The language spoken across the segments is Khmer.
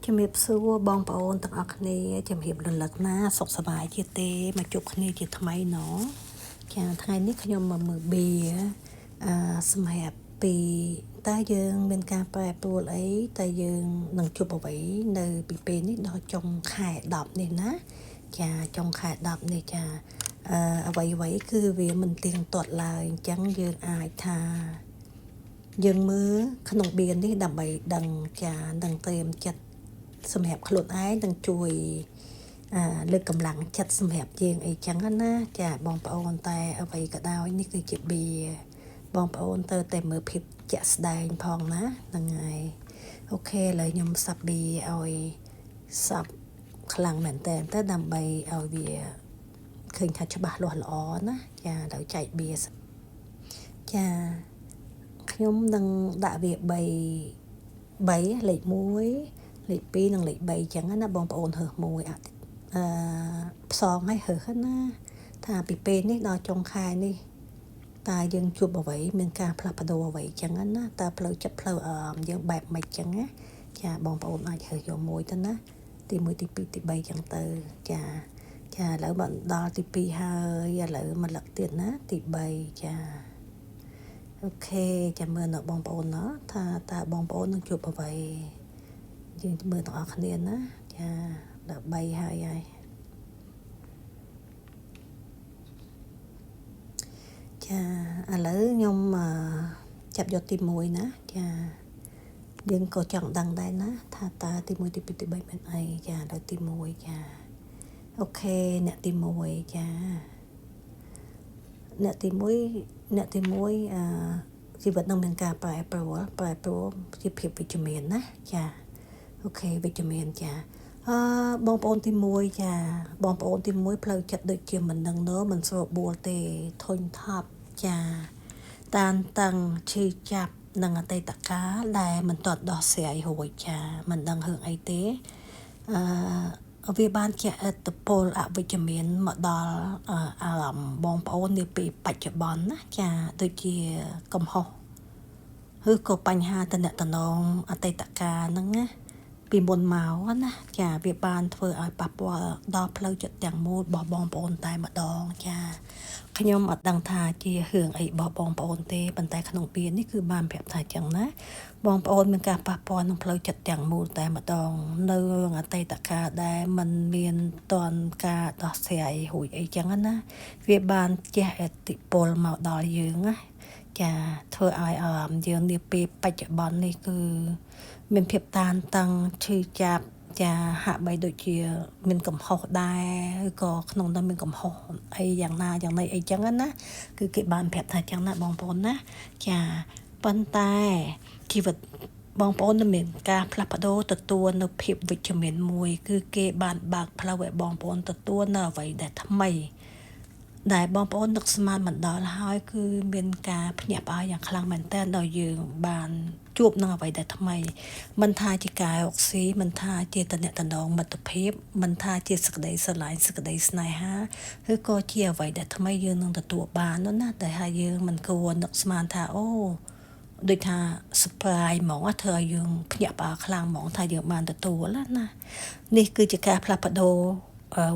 ជំរាបសួរបងប្អូនទាំងអស់គ្នាជំរាបរលឹកណាសុខសប្បាយជាទេមកជួបគ្នាជាថ្មីណចាថ្ងៃនេះខ្ញុំមកមើលបៀសម្រាប់ពីតើយើងមានការប្រែប្រួលអីតើយើងនឹងជួបអ្វីនៅពីពេលនេះដល់ចុងខែ10នេះណាចាចុងខែ10នេះចាអ្វីគឺវាមិនទៀងទាត់ឡើយអញ្ចឹងយើងអាចថាយើងមើលក្នុងបៀននេះដើម្បីដឹងចានឹងត្រៀមចិត្តសម្រាប់ខ្លួនឯងនឹងជួយលើកកម្លាំងចិត្តសម្រាប់យើងអីចឹងណាចាបងប្អូនតែអ្វីក៏ដោយនេះគឺជាបៀបងប្អូនទៅតែមើលភាពជាក់ស្ដែងផងណាហ្នឹងហើយអូខេឥឡូវខ្ញុំសាប់បៀឲ្យសាប់ខ្លាំងមែនតើដើម្បីឲ្យវាឃើញថាច្បាស់លាស់ល្អណាចាដល់ចែកបៀចាខ្ញុំនឹងដាក់វា3លេខ1លេខ2និងលេខ3ចឹងណាបងប្អូនហើសមួយផ្សងឲ្យហើសណាថាពីពេលនេះដល់ចុងខែនេះតើយើងជួបអ្វីមានការផ្លាស់ប្ដូរអ្វីចឹងណាតើផ្លូវចិត្តផ្លូវយើងបែបម៉េចចឹងណាចាបងប្អូនអាចហើសយកមួយទៅណាទី1ទី2ទី3ចឹងទៅចាឥឡូវបានដល់ទី2ហើយឥឡូវមកលឹកទៀតណាទី3ចាអូខេចាំមើលដល់បងប្អូនណាថាតើបងប្អូននឹងជួបអ្វីយើងមើលទាំងអស់គ្នាណាចាដល់3ហើយចាឥឡូវខ្ញុំចាប់យកទី1ណាចាយើងក៏ចង់ដឹងដែរណាថាតើទី1ទី2ទី3មានអីចាដល់ទី1ចាអូខេអ្នកទី1ចាអ្នកទី1ជីវិតនឹងមានការប្រែប្រួលជាភាពវិជ្ជមានណាចាអូខេវិជ្ជមានចាបងប្អូនទី1ចាបងប្អូនទី1ផ្លូវចិត្តដូចជាមិនដឹងមិនស្រួលបួលទេធុញថប់ចាតានតឹងឈឺចាប់នឹងអតីតកាលដែលមិនទាន់ដោះស្រាយរួចចាមិនដឹងរឿងអីទេវាបានជាឥទ្ធិពលអវិជ្ជមានមកដល់អារម្មណ៍បងប្អូននាពេលបច្ចុប្បន្នណាចាដូចជាកំហុសឬក៏បញ្ហាតំណអតីតកាលហ្នឹងណាពីមុនមកណាចាវាបានធ្វើឲ្យប៉ះពាល់ដល់ផ្លូវចិត្តទាំងមូលរបស់បងប្អូនតែម្ដងចាខ្ញុំអត់ដឹងថាជារឿងអីរបស់បងប្អូនទេប៉ុន្តែក្នុងពៀននេះគឺបានប្រាប់ថាចឹងណាបងប្អូនមានការប៉ះពាល់ក្នុងផ្លូវចិត្តទាំងមូលតែម្ដងនៅរឿងអតីតកាលដែលมันមានតនការដោះស្រាយរួចអីចឹងណាវាបានជះឥទ្ធិពលមកដល់យើងណាចាធ្វើឲ្យអារម្មណ៍យើងនាពេលបច្ចុប្បន្ននេះគឺមានភាពតានតឹងឈឺចាប់ចាហាក់បីដូចជាមានកំហុសដែរឬក៏ក្នុងនោះមានកំហុសអីយ៉ាងណាយ៉ាងណីអីចឹងណាគឺគេបានប្រាប់ថាចឹងណាបងប្អូនណាចាប៉ុន្តែជីវិតបងប្អូនមានការផ្លាស់ប្ដូរទទួលនៅភាពវិជ្ជមានមួយគឺគេបានបើកផ្លូវឲ្យបងប្អូនទទួលនៅអ្វីដែលថ្មីដែលបងប្អូននឹកស្មានមិនដល់ហើយគឺមានការភ្ញាក់ផ្អើលយ៉ាងខ្លាំងមែនទែនដល់យើងបានជួបនឹងអ្វីដែលថ្មីមិនថាជាការរកស៊ីមិនថាជាតំណងមិត្តភាពមិនថាជាសក្តីស្រឡាញ់សក្តីស្នេហាឬក៏ជាអ្វីដែលថ្មីយើងនឹងទទួលបាននោះណាតែហើយយើងមិនគួរនឹកស្មានថាអូដូចថា surprise ហ្មងធ្វើឲ្យយើងភ្ញាក់ផ្អើលខ្លាំងហ្មងថាយើងបានទទួលណានេះគឺជាការផ្លាស់ប្ដូរ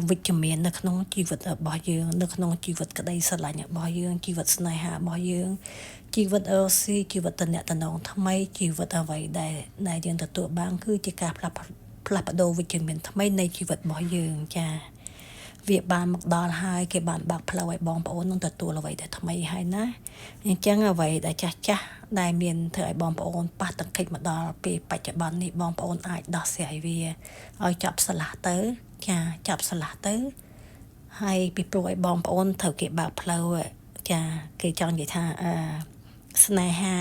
វិជ្ជមាននៅក្នុងជីវិតរបស់យើងនៅក្នុងជីវិតក្តីស្រឡាញ់របស់យើងជីវិតស្នេហារបស់យើងជីវិតរស់ស៊ីជីវិតតំណងថ្មីជីវិតអ្វីដែលយើងទទួលបានគឺជាការផ្លាស់ប្ដូរវិជ្ជមានថ្មីនៃជីវិតរបស់យើងចាវាបានមកដល់ហើយគេបានបើកផ្លូវឲ្យបងប្អូននឹងទទួលអ្វីដែលថ្មីហើយណាអញ្ចឹងអ្វីដែលចាស់ដែលមានធ្វើឲ្យបងប្អូនប៉ះទង្គិចមកដល់ពេលបច្ចុប្បន្ននេះបងប្អូនអាចដោះស្រាយវាឲ្យចប់ស្រឡះទៅចាចាប់ស្រឡះទៅហើយពីព្រោះឲ្យបងប្អូនត្រូវគេបើកផ្លូវចាគេចង់និយាយថាស្នេហា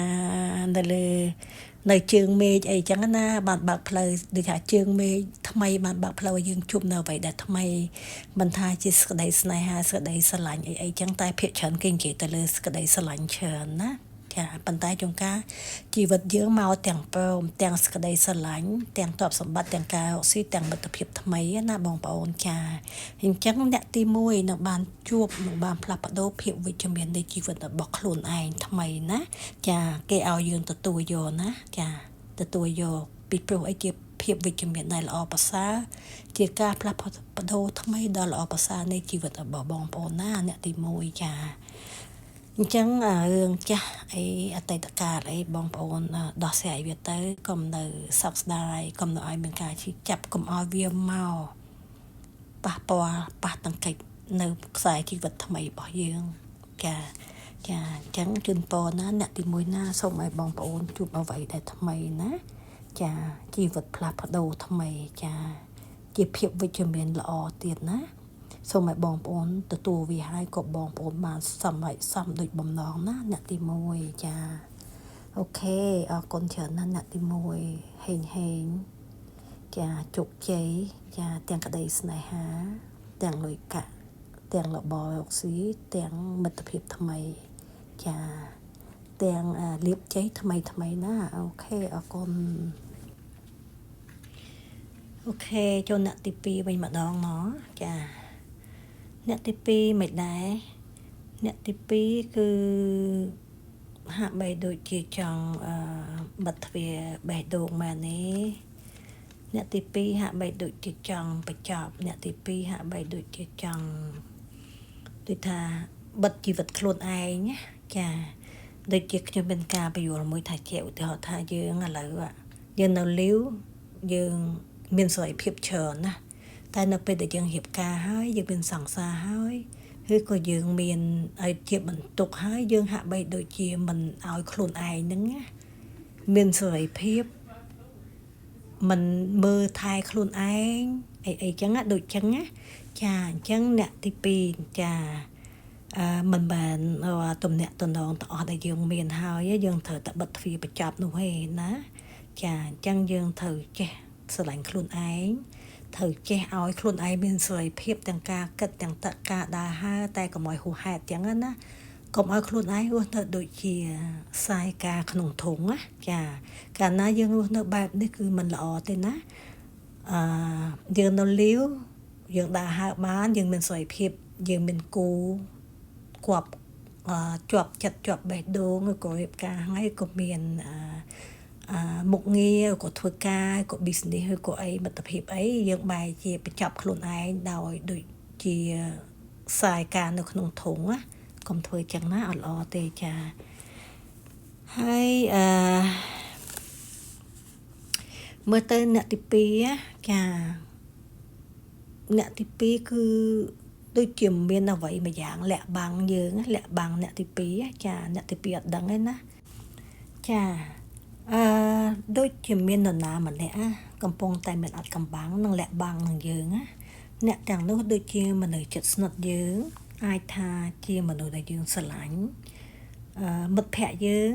នៅជើងមេឃអីចឹងណាបានបើកផ្លូវដូចថាជើងមេឃថ្មីបានបើកផ្លូវឲ្យយើងជួបនៅអ្វីដែលថ្មីមិនថាជាសក្តីស្នេហាសក្តីស្រឡាញ់អីចឹងតែភាគច្រើនគេនិយាយទៅលើសក្តីស្រឡាញ់ច្រើនណាចាប៉ុន្តែចុងការជីវិតយើងមកទាំងព្រមទាំងសក្តីស្រឡាញ់ទាំងទ្រព្យសម្បត្តិទាំងការរកស៊ីទាំងមិត្តភាពថ្មីណាបងប្អូនចាអញ្ចឹងអ្នកទី1នឹងបានជួបនឹងបានផ្លាស់ប្ដូរភាពវិជ្ជមាននៃជីវិតរបស់ខ្លួនឯងថ្មីណាចាគេឲ្យយើងទទួលយកណាចាទទួលយកពីព្រោះអីជាភាព ភាពវិជ្ជមានដែលល្អប្រសើរជាការផ្លាស់ប្ដូរថ្មីដ៏ល្អប្រសើរនៃជីវិតរបស់បងប្អូនណាអ្នកទី1ចាអញ្ចឹងរឿងចាស់អីអតីតកាលអីបងប្អូនដោះស្រាយវាទៅកុំនៅសោកស្ដាយកុំនៅឲ្យមានការឈឺចាប់កុំឲ្យវាមកប៉ះពាល់ប៉ះតង្កិចនៅខ្សែជីវិតថ្មីរបស់យើងចាអញ្ចឹងជូនពរណាអ្នកទី1ណាសូមឲ្យបងប្អូនជួបអ្វីដែលថ្មីណាចាជីវិតផ្លាស់ប្ដូរថ្មីចាជាភាពវិជ្ជមានល្អទៀតណាសូមឲ្យបងប្អូនទទួលវាហើយក៏បងប្អូនបានសំដូចបំណងណាអ្នកទី1ចាអូខេអរគុណច្រើនណាស់អ្នកទី1ហេងចាជោគជ័យចាទាំងក្តីស្នេហាទាំងលុយកាក់ទាំងរបររកស៊ីទាំងមិត្តភាពថ្មីចាទាំងលៀបជ័យថ្មីណាអូខេអរគុណអូខេចូលអ្នកទី2វិញម្ដងណោះចាអ្នកទី2មិនដែរអ្នកទី2គឺហាក់បីដូចជាចង់បិទទ្វារបេះដូងមែនទេអ្នកទី2ហាក់បីដូចជាចង់បញ្ចប់អ្នកទី2ហាក់បីដូចជាចង់ដូចថាបិទជីវិតខ្លួនឯងណាចាដូចជាខ្ញុំមានការបញ្យល់មួយថាជាឧទាហរណ៍ថាយើងឥឡូវយើងនៅលីវយើងមានសេរីភាពច្រើនណាតែនៅពេលដែលយើងរៀបការហើយយើងមានសង្សារហើយឬក៏យើងមានឲ្យជាបន្ទុកហើយយើងហាក់បីដូចជាមិនឲ្យខ្លួនឯងហ្នឹងណាមានសេរីភាពមិនមើលថែខ្លួនឯងអីចឹងដូចចឹងណាចាអញ្ចឹងអ្នកទី2ចាមិនបានទំនាក់ទំនងទាំងអស់ដែលយើងមានហើយយើងត្រូវតែបិទទ្វារបញ្ចប់នោះឯណាចាអញ្ចឹងយើងត្រូវចេះស្រឡាញ់ខ្លួនឯងត្រូវចេះឲ្យខ្លួនឯងមានសេរីភាពទាំងការគិតទាំងការដើរហើរតែកុំឲ្យហួសហេតុចឹងណាកុំឲ្យខ្លួនឯងរស់នៅដូចជាខ្សែការក្នុងធុងណាចាកាលណាយើងរស់នៅបែបនេះគឺមិនល្អទេណាយើងនៅលីវយើងដើរហើរបានយើងមានសេរីភាពយើងមានគូជាប់ចិត្តជាប់បេះដូងក៏រៀបការហើយក៏មានមុខងារក៏ធ្វើការក៏ business ឬក៏អីមិត្តភាពអីយើងបែរជាបញ្ចប់ខ្លួនឯងដោយដូចជាខ្សែការនៅក្នុងធុងណាកុំធ្វើចឹងណាអត់ល្អទេចាហើយមើលទៅអ្នកទី2ចាអ្នកទី2គឺដូចជាមានអ្វីមួយយ៉ាងលាក់បាំងយើងលាក់បាំងអ្នកទី2ចាអ្នកទី2អត់ដឹងទេណាចាដូចជាមាននរណាម្នាក់កំពុងតែមានអត់កំបាំងនឹងលាក់បាំងនឹងយើងណាអ្នកទាំងនោះដូចជាមនុស្សចិត្តស្និទ្ធយើងអាចថាជាមនុស្សដែលយើងស្រឡាញ់មិត្តភក្តិយើង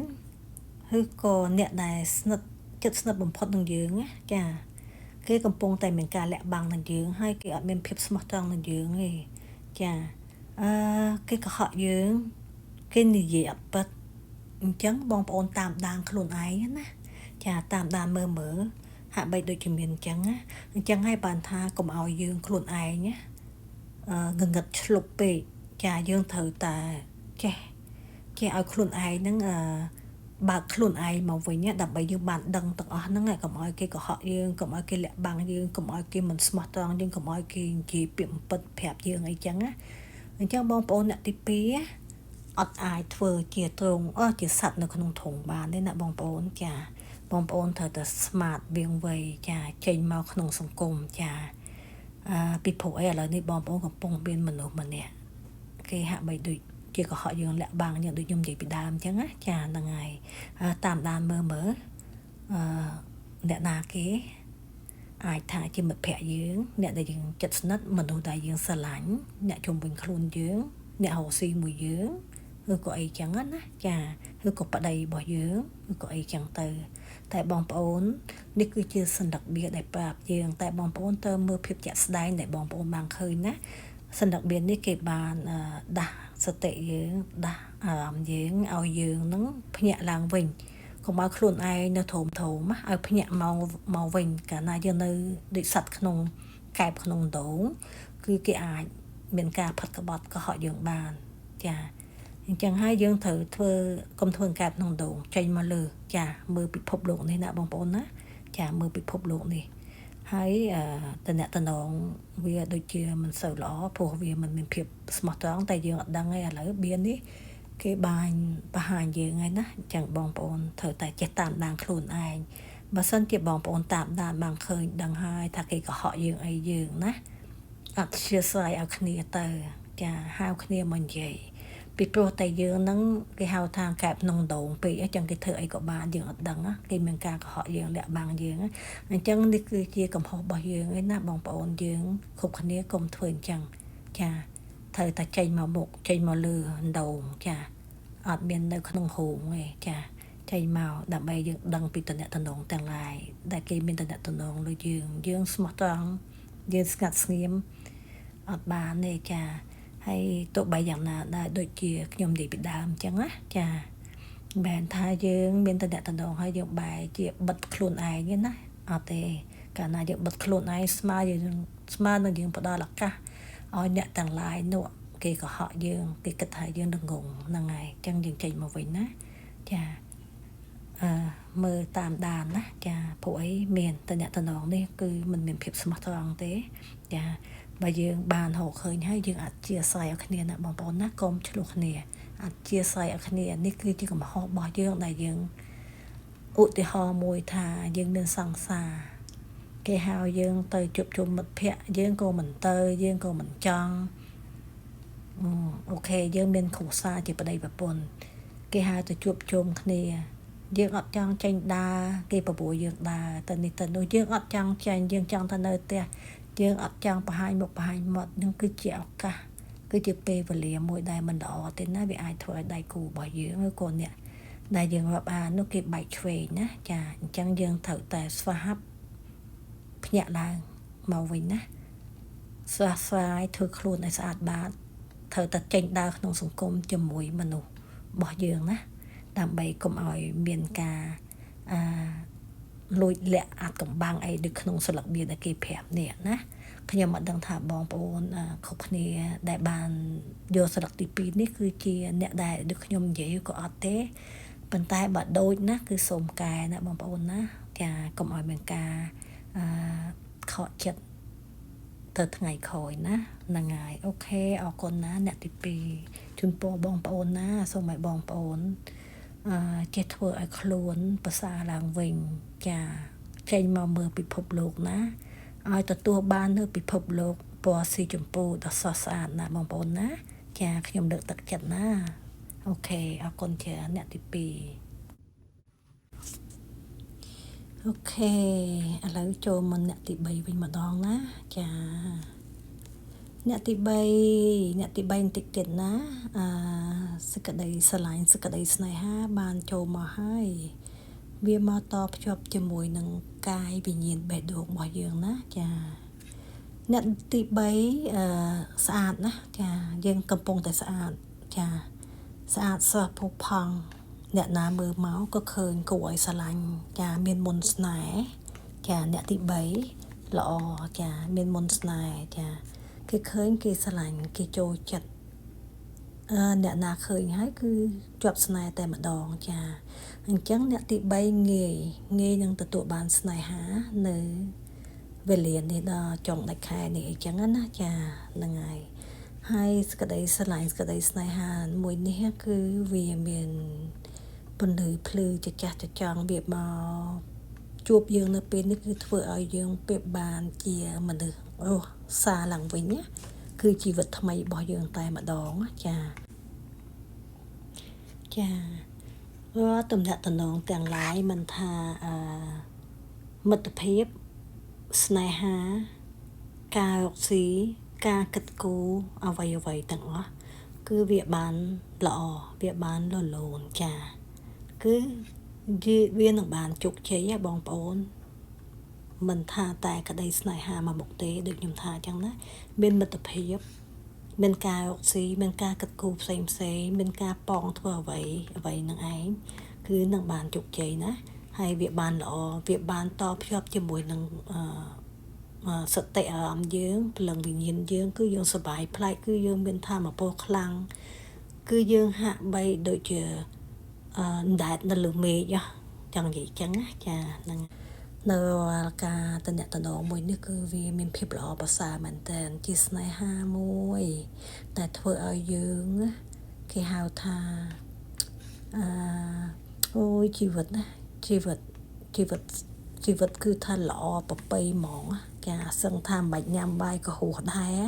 ឬក៏អ្នកដែលចិត្តស្និទ្ធបំផុតនឹងយើងណាចាគេកំពុងតែមានការលាក់បាំងនឹងយើងហើយគេអត់មានភាពស្មោះត្រង់នឹងយើងទេចាគេកុហកយើងគេនិយាយអត់ពិតអញ្ចឹងបងប្អូនតាមដានខ្លួនឯងណាចាតាមដានមើលហាក់បីដូចជាមានអញ្ចឹងណាអញ្ចឹងហើយបានថាកុំឲ្យយើងខ្លួនឯងណាងងឹតឆ្លុបពេកចាយើងត្រូវតែចេះឲ្យខ្លួនឯងហ្នឹងបើកខ្លួនឯងមកវិញដើម្បីយើងបានដឹងទាំងអស់ហ្នឹងកុំឲ្យគេកុហកយើងកុំឲ្យគេលាក់បាំងយើងកុំឲ្យគេមិនស្មោះត្រង់យើងកុំឲ្យគេនិយាយពាក្យបំពិតប្រាប់យើងអីចឹងណាអញ្ចឹងបងប្អូនអ្នកទី2អត់អាចធ្វើជាត្រង់ជាសត្វនៅក្នុងធុងបានទេណាបងប្អូនចាបងប្អូនត្រូវតែ smart វាងវៃចាចេញមកក្នុងសង្គមចាពីព្រោះឥឡូវនេះបងប្អូនកំពុងមានមនុស្សម្នាក់គេហាក់បីដូចជាកុហកយើងលាក់បាំងយើងដូចខ្ញុំនិយាយពីដើមអញ្ចឹងណាចាហ្នឹងហើយតាមដានមើលអ្នកណាគេអាចថាជាមិត្តភក្តិយើងអ្នកដែលយើងចិត្តស្និទ្ធមនុស្សដែលយើងស្រឡាញ់អ្នកជុំវិញខ្លួនយើងអ្នករស់ស៊ីមួយយើងឬក៏អីចឹងណាចាឬក៏ប្តីរបស់យើងឬក៏អីចឹងទៅតែបងប្អូននេះគឺជាសន្តិភាពដែលប្រាប់យើងតែបងប្អូនត្រូវមើលភាពជាក់ស្ដែងដែលបងប្អូនបានឃើញណាសន្តិភាពនេះគេបានដាស់សតិយើងដាស់អារម្មណ៍យើងឲ្យយើងនឹងភ្ញាក់ឡើងវិញកុំឲ្យខ្លួនឯងនៅធំឲ្យភ្ញាក់មកវិញកាលណាយើងនៅដូចសត្វក្នុងកែបក្នុងដូងគឺគេអាចមានការផិតក្បត់កុហកយើងបានចាអញ្ចឹងហើយយើងត្រូវកុំធ្វើកែបក្នុងដូងចេញមកលើចាមើលពិភពលោកនេះណាបងប្អូនណាចាមើលពិភពលោកនេះ ហើយតំណតំណងវាដូចជាមិនសូវល្អព្រោះវាមិនមានភាពស្មោះត្រង់តែយើងអត់ដឹងទេឥឡូវបៀននេះគេបាញ់បង្ហាញយើងហើយណាអញ្ចឹងបងប្អូនត្រូវតែចេះតាមដានខ្លួនឯងបើសិនជាបងប្អូនតាមដានបានឃើញដឹងហើយថាគេកុហកយើងអីយើងណាអត់ជាស្រ័យឲ្យគ្នាទៅចាហៅគ្នាមកនិយាយពីព្រោះតែយើងហ្នឹងគេហៅថាកែបក្នុងដងពេកអញ្ចឹងគេធ្វើអីក៏បានយើងអត់ដឹងគេមានការកុហកយើងលាក់បាំងយើងអញ្ចឹងនេះគឺជាកំហុសរបស់យើងឯណាបងប្អូនយើងគ្រប់គ្នាកុំធ្វើអញ្ចឹងចាត្រូវតែចេញមកមុខចេញមកលើដងចាអត់មាននៅក្នុងហូងទេចាចេញមកដើម្បីយើងដឹងពីតំណតំណងទាំងឡាយដែលគេមានតំណតំណងលើយើងស្មោះត្រង់យើងស្ងាត់ស្ងៀមអត់បានទេចាហើយទោះបីយ៉ាងណាដែរដូចជាខ្ញុំនិយាយពីដើមអញ្ចឹងណាចាបែរថាយើងមានតំណតំណងហើយយើងបែរជាបិទខ្លួនឯងណាអត់ទេកាលណាយើងបិទខ្លួនឯងស្មើនឹងយើងផ្ដល់ឱកាសឲ្យអ្នកទាំងឡាយនោះគេកុហកយើងគេគិតថាយើងនឹងងងហ្នឹងហើយអញ្ចឹងយើងចេញមកវិញណាចាមើលតាមដានណាចាព្រោះអីមានតំណតំណងនេះគឺมันមានភាពស្មោះត្រង់ទេចាបើយើងបានរកឃើញហើយយើងអាចជាស្រ័យឲ្យគ្នាណាបងប្អូនណាកុំឆ្លោះគ្នាអាចជាស្រ័យឲ្យគ្នានេះគឺជាកំហុសរបស់យើងដែលយើងឧទាហរណ៍មួយថាយើងមានសង្សារគេហៅយើងទៅជួបជុំមិត្តភ័ក្តិយើងក៏មិនទៅយើងក៏មិនចង់អូខេយើងមានគ្រួសារជាប្តីប្រពន្ធគេហៅទៅជួបជុំគ្នាយើងអត់ចង់ចេញដើរគេបបួលយើងដើរទៅនេះទៅនោះយើងអត់ចង់ចេញយើងចង់ទៅនៅផ្ទះយើងអត់ចង់បង្ហាញមុខបង្ហាញមាត់នឹងគឺជាឱកាសគឺជាពេលវេលាមួយដែលមិនល្អទេណាវាអាចធ្វើឲ្យដៃគូរបស់យើងឬក៏អ្នកដែលយើងរាប់អាននោះគេបែកឆ្វេងណាចាអញ្ចឹងយើងត្រូវតែស្វាហាប់ភ្ញាក់ឡើងមកវិញណាស្រះស្រាយធ្វើខ្លួនឲ្យស្អាតបាតត្រូវតែចេញដើរក្នុងសង្គមជាមួយមនុស្សរបស់យើងណាដើម្បីកុំឲ្យមានការលួចលាក់អាចកំបាំងអីនៅក្នុងស្លឹកបៀនដែលគេប្រាប់នេះណាខ្ញុំអត់ដឹងថាបងប្អូនគ្រប់គ្នាដែលបានយកស្លឹកទី2នេះគឺជាអ្នកដែលដូចខ្ញុំនិយាយក៏អត់ទេប៉ុន្តែបើដូចណាគឺសូមកែណាបងប្អូនណាចាកុំឲ្យមានការខកចិត្តទៅថ្ងៃក្រោយណាហ្នឹងហើយអូខេអរគុណណាអ្នកទី2ជូនពរបងប្អូនណាសូមឲ្យបងប្អូនចេះធ្វើឲ្យខ្លួនប្រសើរឡើងវិញចាចេញមកមើលពិភពលោកណាឲ្យទទួលបាននៅពិភពលោកពណ៌ស៊ីជម្ពូដ៏ស្រស់ស្អាតណាបងប្អូនណាចាខ្ញុំលើកទឹកចិត្តណាអូខេអរគុណច្រើនអ្នកទី2អូខេឥឡូវចូលមកអ្នកទី3វិញម្ដងណាចាអ្នកទី3បន្តិចទៀតណាសក្តីស្រឡាញ់សក្តីស្នេហាបានចូលមកហើយវាមកតភ្ជាប់ជាមួយនឹងកាយវិញ្ញាណបេះដូងរបស់យើងណាចាអ្នកទី3ស្អាតណាចាយើងកំពុងតែស្អាតចាស្អាតស្រស់ផូរផង់អ្នកណាមើលមកក៏ឃើញគួរឲ្យស្រឡាញ់ចាមានមន្តស្នេហ៍ចាអ្នកទី3ល្អចាមានមន្តស្នេហ៍ចាគេឃើញគេស្រឡាញ់គេចូលចិត្តអ្នកណាឃើញហើយគឺជាប់ស្នេហ៍តែម្ដងចាអញ្ចឹងអ្នកទី3ងាយនឹងទទួលបានស្នេហានៅវេលានេះដល់ចុងដាច់ខែនេះអញ្ចឹងណាចាហ្នឹងហើយសក្តីស្រឡាញ់សក្តីស្នេហាមួយនេះគឺវាមានពន្លឺភ្លឺចាស់ចង់វាមកជួបយើងនៅពេលនេះគឺធ្វើឲ្យយើងពេលបានជាមនុស្សរស់សារឡើងវិញណាគឺជីវិតថ្មីរបស់យើងតែម្ដងចាទំនាក់ទំនងទាំងឡាយមិនថាមិត្តភាពស្នេហាការរកស៊ីការគិតគូរអ្វីទាំងអស់គឺវាបានល្អវាបានលលូនចាគឺវានឹងបានជោគជ័យបងប្អូនមិនថាតែក្តីស្នេហាមកមុខទេដូចខ្ញុំថាអញ្ចឹងណាមានមិត្តភាពមានការរកស៊ីមានការគិតគូរផ្សេងមានការប៉ងធ្វើអ្វីនឹងឯងគឺនឹងបានជោគជ័យណាហើយវាបានល្អវាបានតភ្ជាប់ជាមួយនឹងសតិអារម្មណ៍យើងព្រលឹងវិញ្ញាណយើងគឺយើងសប្បាយប្លែកគឺយើងមានធម៌ពលខ្លាំងគឺយើងហាក់បីដូចជាដែតនៅលើមេឃចង់និយាយចឹងណាចាហ្នឹង នៅការតំណតំណងមួយនេះគឺវាមានភាពល្អប្រសើរមែនទែនជាស្នេហាមួយតែធ្វើឲ្យយើងគេហៅថាអូយជីវិតណាជីវិតគឺថាល្អប្រពៃហ្មងចាសឹងថាមិនញ៉ាំបាយក៏ហួសដែរ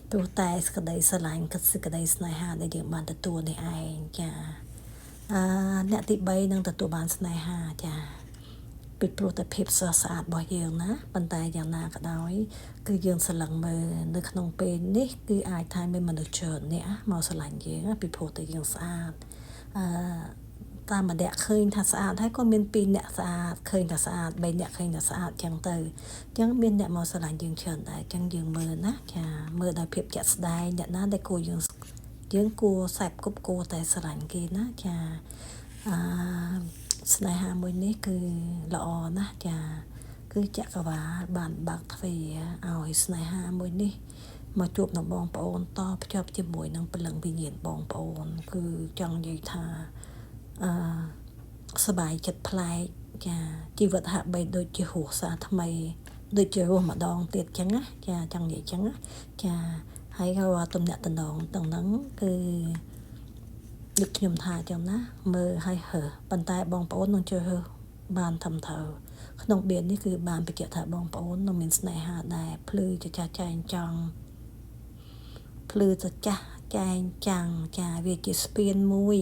ព្រោះតែសក្តីស្រឡាញ់គិតសេចក្តីស្នេហាដែលយើងបានទទួលនេះឯងចាអ្នកទី3នឹងទទួលបានស្នេហាចាពីព្រោះតែភាពស្រស់ស្អាតរបស់យើងណាប៉ុន្តែយ៉ាងណាក៏ដោយគឺយើងស្រឡឹងមើលនៅក្នុងពេលនេះគឺអាចថាមានមនុស្សច្រើនអ្នកមកស្រឡាញ់យើងពីព្រោះតែយើងស្អាតតាមម្នាក់ឃើញថាស្អាតហើយក៏មាន2អ្នកស្អាតឃើញថាស្អាត3អ្នកឃើញថាស្អាតចឹងទៅចឹងមានអ្នកមកស្រឡាញ់យើងច្រើនដែរចឹងយើងមើលណាចាមើលដោយភាពជាក់ស្ដែងអ្នកណាដែលគួរយើងគួរសែបគប់គួរតែស្រឡាញ់គេណាចាស្នេហាមួយនេះគឺល្អណាស់ចាគឺចក្រវាលបានបើកទ្វារឲ្យស្នេហាមួយនេះមកជួបនឹងបងប្អូនតភ្ជាប់ជាមួយនឹងព្រលឹងវិញ្ញាណបងប្អូនគឺចង់និយាយថាសบายចិត្តប្លែកចាជីវិតហាក់បីដូចជារស់សារថ្មីដូចជារស់ម្ដងទៀតចឹងណាចាចង់និយាយចឹងណាចាហើយក៏តំណតំណងទាំងហ្នឹងគឺដូចខ្ញុំថាចឹងណាមើលឲ្យហើប៉ុន្តែបងប្អូននឹងជឿរើសបានធំធៅក្នុងបៀននេះគឺបានបញ្ជាក់ថាបងប្អូននឹងមានស្នេហាដែរភ្លឺចចាស់ចែងចង់ភ្លឺចចាស់ចែងចាំងចាវាជាស្ពានមួយ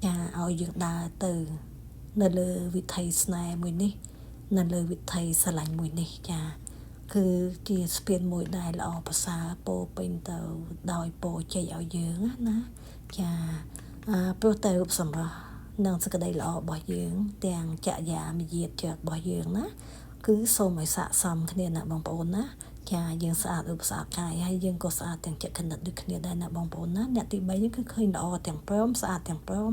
ចាឲ្យយើងដើរទៅនៅលើវិថីស្នេហ៍មួយនេះនៅលើវិថីស្រឡាញ់មួយនេះចាគឺជាស្ពានមួយដែលល្អប្រសើរពោពេញទៅដោយពរជ័យឲ្យយើងណាចាព្រោះតែរូបសម្រស់និងសេចក្តីល្អរបស់យើងទាំងចក្យាមយាទរបស់យើងណាគឺសូមឲ្យស័ក្តិសមគ្នាណាបងប្អូនណាចាយើងស្អាតរូបស្អាតកាយហើយយើងក៏ស្អាតទាំងចិត្តគណិតដូចគ្នាដែរណាបងប្អូនណាអ្នកទី3នេះគឺឃើញល្អទាំងព្រមស្អាតទាំងព្រម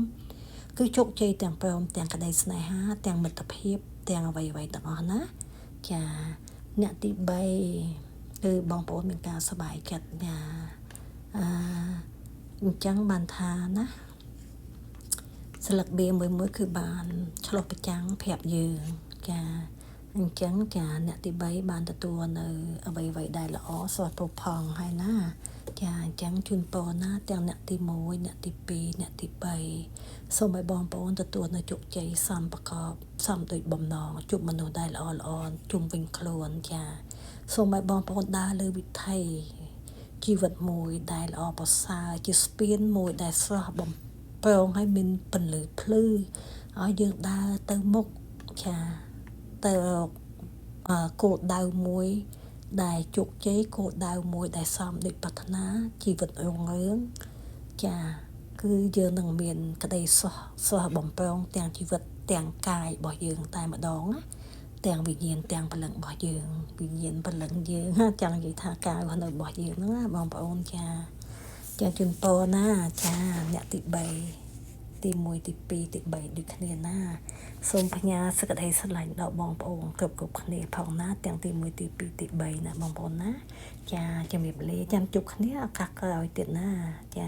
គឺជោគជ័យទាំងព្រមទាំងក្តីស្នេហាទាំងមិត្តភាពទាំងអ្វីៗទាំងអស់ណាចាអ្នកទី3គឺបងប្អូនមានការសប្បាយចិត្តណាអញ្ចឹងបានថាណាស្លឹកបៀមួយគឺបានឆ្លុះប្រចាំងប្រាប់យើងចាអញ្ចឹងចាអ្នកទី3បានទទួលនៅអ្វីៗដែលល្អស្វាគមន៍ផងហើយណាចាអញ្ចឹងជូនពរណាទាំងអ្នកទី1អ្នកទី2អ្នកទី3សូមឲ្យបងប្អូនទទួលនៅជោគជ័យសំប្រកបសំដូចបំណងជួបមនុស្សដែលល្អជុំវិញខ្លួនចាសូមឲ្យបងប្អូនដើរលើវិថីជីវិតមួយដែលល្អប្រសើរជាស្ពានមួយដែលស្រស់បំប្រងឲ្យមានពន្លឺភ្លឺឲ្យយើងដើរទៅមុខចាទៅគោលដៅមួយដែលជោគជ័យគោលដៅមួយដែលសមដូចប្រាថ្នាជីវិតរុងរឿងចាគឺយើងនឹងមានក្តីស្រស់បំប្រងទាំងជីវិតទាំងកាយរបស់យើងតែម្ដងណាទាំងវិញ្ញាណទាំងព្រលឹងរបស់យើងវិញ្ញាណព្រលឹងយើងចង់និយាយថាការរស់នៅរបស់យើងហ្នឹងណាបងប្អូនចាជូនពរណាចាអ្នកទី3ទី1ទី2ទី3ដូចគ្នាណាសូមផ្ញើសេចក្តីស្រឡាញ់ដល់បងប្អូនគ្រប់គ្នាផងណាទាំងទី1ទី2ទី3ណាបងប្អូនណាចាជំរាបលាចាំជួបគ្នាឱកាសក្រោយទៀតណាចា